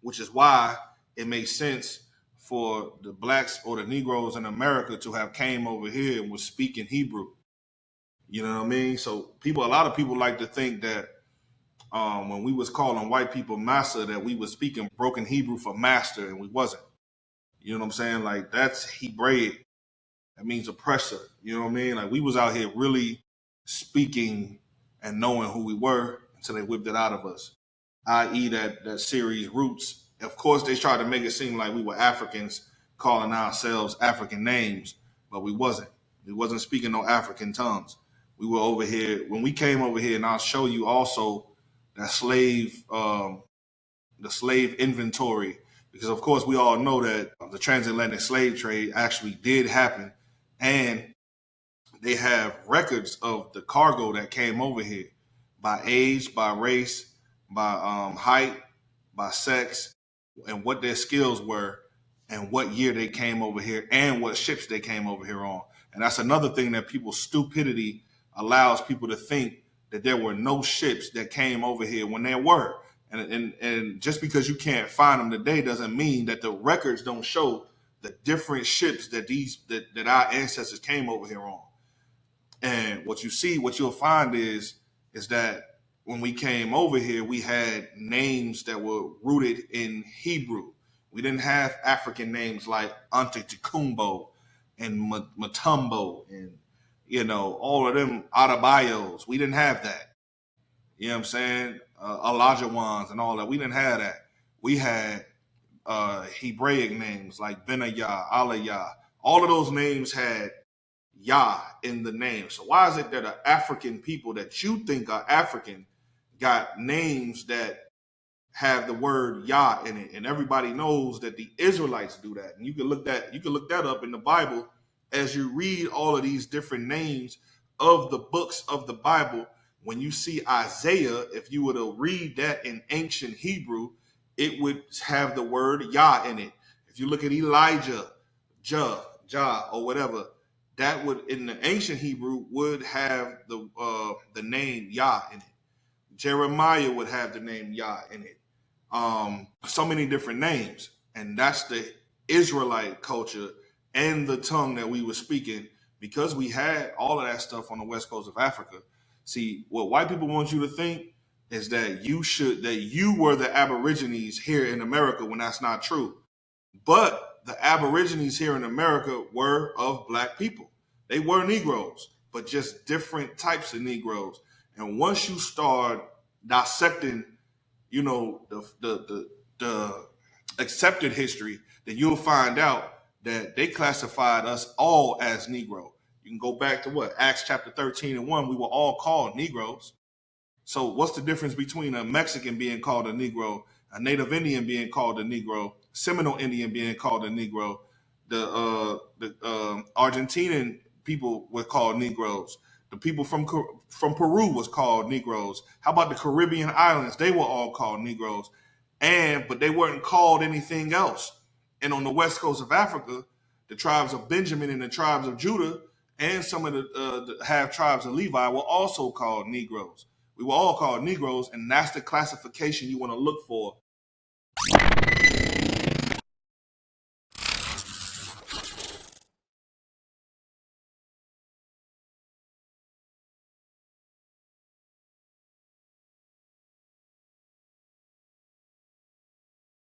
which is why it makes sense for the blacks or the Negroes in America to have came over here and was speaking Hebrew. You know what I mean? So a lot of people like to think that when we was calling white people master, that we was speaking broken Hebrew for master, and we wasn't. You know what I'm saying? Like, that's Hebraic. That means oppressor. You know what I mean? Like, we was out here really speaking and knowing who we were until they whipped it out of us. I.e. that series Roots. Of course, they tried to make it seem like we were Africans calling ourselves African names, but we wasn't. We wasn't speaking no African tongues. We were over here when we came over here, and I'll show you also that the slave inventory, because of course we all know that the transatlantic slave trade actually did happen, and they have records of the cargo that came over here by age, by race, by height, by sex, and what their skills were, and what year they came over here, and what ships they came over here on. And that's another thing that people's stupidity allows people to think that there were no ships that came over here when there were. And just because you can't find them today doesn't mean that the records don't show the different ships that our ancestors came over here on. And what you'll find is that when we came over here, we had names that were rooted in Hebrew. We didn't have African names like Antetokounmpo and Matumbo and, all of them Adebayos. We didn't have that. You know what I'm saying? Olajawans and all that. We didn't have that. We had Hebraic names like Benayah, Alayah. All of those names had Yah in the name. So why is it that African people that you think are African got names that have the word Yah in it? And everybody knows that the Israelites do that. And you can look that up in the Bible as you read all of these different names of the books of the Bible. When you see Isaiah, if you were to read that in ancient Hebrew, it would have the word Yah in it. If you look at Elijah, Jah, or whatever, that would, in the ancient Hebrew, would have the name Yah in it. Jeremiah would have the name Yah in it. So many different names. And that's the Israelite culture and the tongue that we were speaking, because we had all of that stuff on the west coast of Africa. See, what white people want you to think is that you were the Aborigines here in America, when that's not true. But the Aborigines here in America were of black people. They were Negroes, but just different types of Negroes. And once you start dissecting, the accepted history, then you'll find out that they classified us all as Negro. You can go back to Acts chapter 13:1. We were all called Negroes. So what's the difference between a Mexican being called a Negro, a Native Indian being called a Negro, Seminole Indian being called a Negro, the Argentinian people were called Negroes, the people from Peru was called Negroes. How about the Caribbean islands? They were all called Negroes, but they weren't called anything else. And on the west coast of Africa, the tribes of Benjamin and the tribes of Judah and some of the half tribes of Levi were also called Negroes. We were all called Negroes, and that's the classification you want to look for